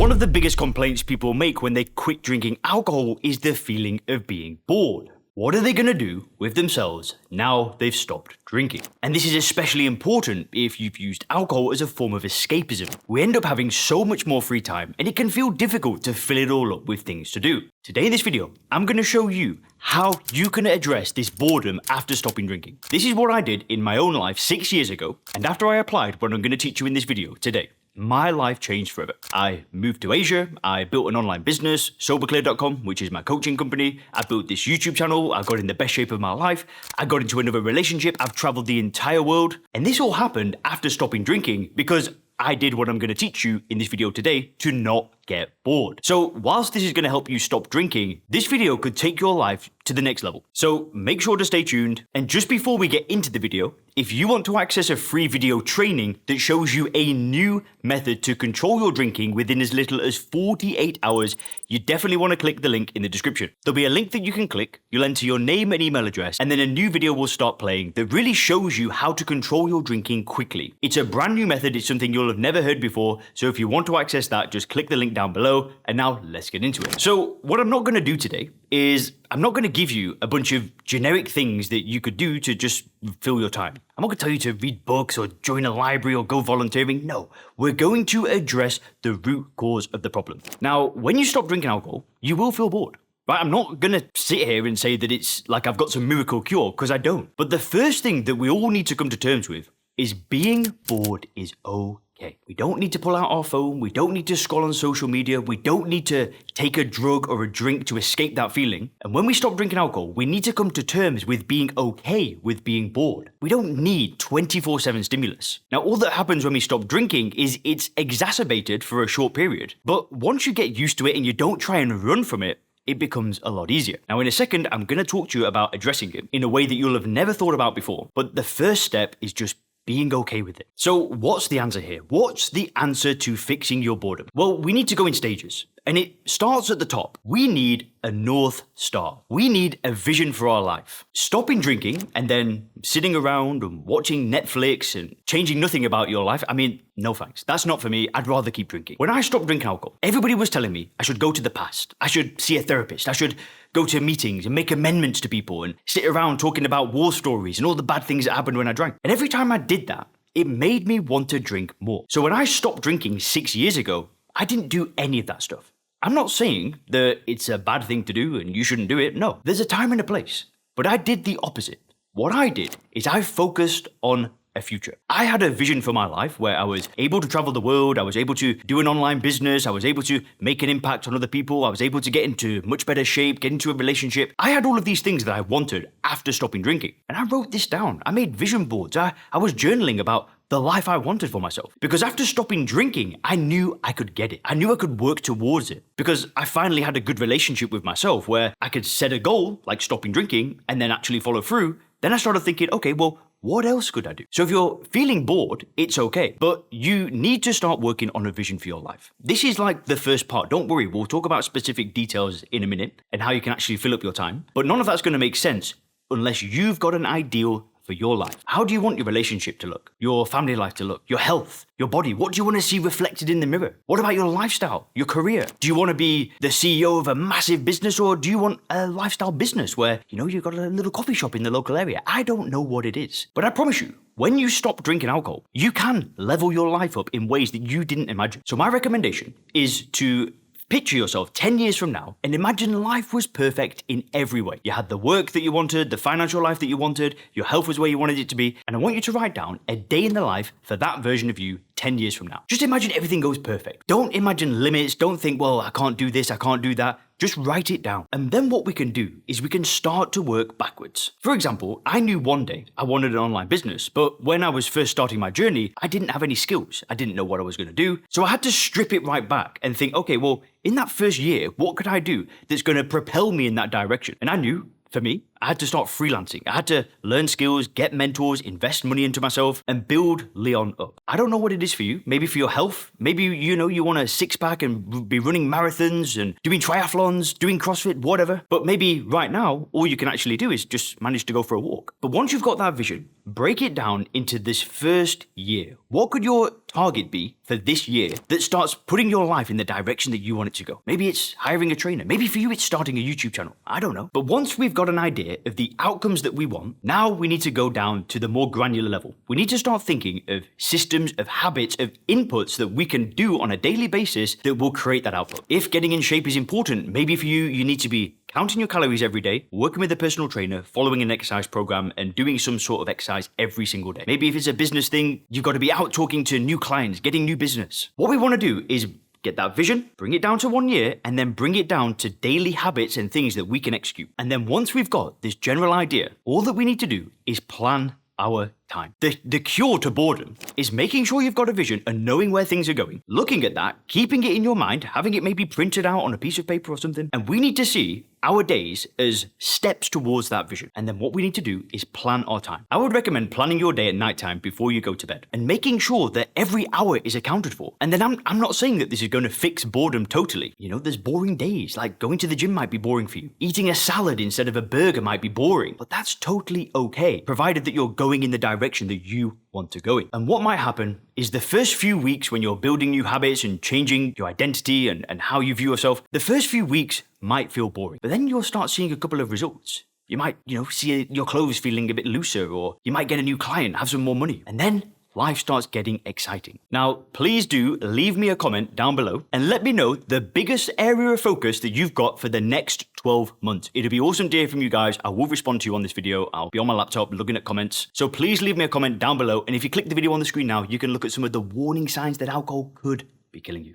One of the biggest complaints people make when they quit drinking alcohol is the feeling of being bored. What are they going to do with themselves now they've stopped drinking? And this is especially important if you've used alcohol as a form of escapism. We end up having so much more free time, and it can feel difficult to fill it all up with things to do. Today in this video, I'm going to show you how you can address this boredom after stopping drinking. This is what I did in my own life 6 years ago, and after I applied what I'm going to teach you in this video today, my life changed forever. I moved to Asia, I built an online business, Soberclear.com, which is my coaching company. I built this YouTube channel, I got in the best shape of my life, I got into another relationship, I've traveled the entire world. And this all happened after stopping drinking because I did what I'm going to teach you in this video today to not get bored. So whilst this is going to help you stop drinking, this video could take your life to the next level. So make sure to stay tuned. And just before we get into the video, if you want to access a free video training that shows you a new method to control your drinking within as little as 48 hours, you definitely want to click the link in the description. There'll be a link that you can click, you'll enter your name and email address, and then a new video will start playing that really shows you how to control your drinking quickly. It's a brand new method, it's something you'll have never heard before, so if you want to access that, just click the link down below, and now let's get into it. So what I'm not going to do today is I'm not going to give you a bunch of generic things that you could do to just fill your time. I'm not going to tell you to read books or join a library or go volunteering. No, we're going to address the root cause of the problem. Now, when you stop drinking alcohol, you will feel bored. Right? I'm not going to sit here and say that it's like I've got some miracle cure, because I don't. But the first thing that we all need to come to terms with is being bored is okay. We don't need to pull out our phone. We don't need to scroll on social media. We don't need to take a drug or a drink to escape that feeling. And when we stop drinking alcohol, we need to come to terms with being okay with being bored. We don't need 24/7 stimulus. Now, all that happens when we stop drinking is it's exacerbated for a short period. But once you get used to it and you don't try and run from it, it becomes a lot easier. Now, in a second, I'm going to talk to you about addressing it in a way that you'll have never thought about before. But the first step is just being okay with it. So what's the answer here? What's the answer to fixing your boredom? Well, we need to go in stages, and it starts at the top. We need a North Star. We need a vision for our life. Stopping drinking and then sitting around and watching Netflix and changing nothing about your life, I mean, no thanks. That's not for me. I'd rather keep drinking. When I stopped drinking alcohol, everybody was telling me I should go to the past. I should see a therapist. I should go to meetings and make amendments to people and sit around talking about war stories and all the bad things that happened when I drank. And every time I did that, it made me want to drink more. So when I stopped drinking 6 years ago, I didn't do any of that stuff. I'm not saying that it's a bad thing to do and you shouldn't do it. No, there's a time and a place. But I did the opposite. What I did is I focused on a future. I had a vision for my life where I was able to travel the world, I was able to do an online business, I was able to make an impact on other people, I was able to get into much better shape, get into a relationship. I had all of these things that I wanted after stopping drinking. And I wrote this down. I made vision boards. I was journaling about the life I wanted for myself. Because after stopping drinking, I knew I could get it. I knew I could work towards it. Because I finally had a good relationship with myself where I could set a goal, like stopping drinking, and then actually follow through. Then I started thinking, okay, well, what else could I do? So if you're feeling bored, it's okay, but you need to start working on a vision for your life. This is like the first part. Don't worry, we'll talk about specific details in a minute and how you can actually fill up your time, but none of that's going to make sense unless you've got an ideal for your life. How do you want your relationship to look? Your family life to look? Your health? Your body? What do you want to see reflected in the mirror? What about your lifestyle? Your career? Do you want to be the CEO of a massive business, or do you want a lifestyle business where, you've got a little coffee shop in the local area? I don't know what it is, but I promise you, when you stop drinking alcohol, you can level your life up in ways that you didn't imagine. So my recommendation is to picture yourself 10 years from now and imagine life was perfect in every way. You had the work that you wanted, the financial life that you wanted, your health was where you wanted it to be, and I want you to write down a day in the life for that version of you 10 years from now. Just imagine everything goes perfect. Don't imagine limits. Don't think, well, I can't do this, I can't do that. Just write it down. And then what we can do is we can start to work backwards. For example, I knew one day I wanted an online business, but when I was first starting my journey, I didn't have any skills. I didn't know what I was going to do. So I had to strip it right back and think, okay, well, in that first year, what could I do that's going to propel me in that direction? And I knew, for me, I had to start freelancing. I had to learn skills, get mentors, invest money into myself, and build Leon up. I don't know what it is for you. Maybe for your health. Maybe, you want a six-pack and be running marathons and doing triathlons, doing CrossFit, whatever. But maybe right now, all you can actually do is just manage to go for a walk. But once you've got that vision, break it down into this first year. What could your target be for this year that starts putting your life in the direction that you want it to go? Maybe it's hiring a trainer. Maybe for you, it's starting a YouTube channel. I don't know. But once we've got an idea of the outcomes that we want, now we need to go down to the more granular level. We need to start thinking of systems, of habits, of inputs that we can do on a daily basis that will create that output. If getting in shape is important, maybe for you, you need to be counting your calories every day, working with a personal trainer, following an exercise program, and doing some sort of exercise every single day. Maybe if it's a business thing, you've got to be out talking to new clients, getting new business. What we want to do is get that vision, bring it down to 1 year, and then bring it down to daily habits and things that we can execute. And then once we've got this general idea, all that we need to do is plan our time. The cure to boredom is making sure you've got a vision and knowing where things are going, looking at that, keeping it in your mind, having it maybe printed out on a piece of paper or something. And we need to see our days as steps towards that vision. And then what we need to do is plan our time. I would recommend planning your day at nighttime before you go to bed and making sure that every hour is accounted for. And then I'm not saying that this is going to fix boredom totally. There's boring days, like going to the gym might be boring for you. Eating a salad instead of a burger might be boring, but that's totally okay, provided that you're going in the direction that you want to go in. And what might happen is the first few weeks when you're building new habits and changing your identity and how you view yourself, the first few weeks might feel boring, but then you'll start seeing a couple of results. You might, see your clothes feeling a bit looser, or you might get a new client, have some more money, and then life starts getting exciting. Now, please do leave me a comment down below and let me know the biggest area of focus that you've got for the next 12 months. It'd be awesome to hear from you guys. I will respond to you on this video. I'll be on my laptop looking at comments. So please leave me a comment down below. And if you click the video on the screen now, you can look at some of the warning signs that alcohol could be killing you.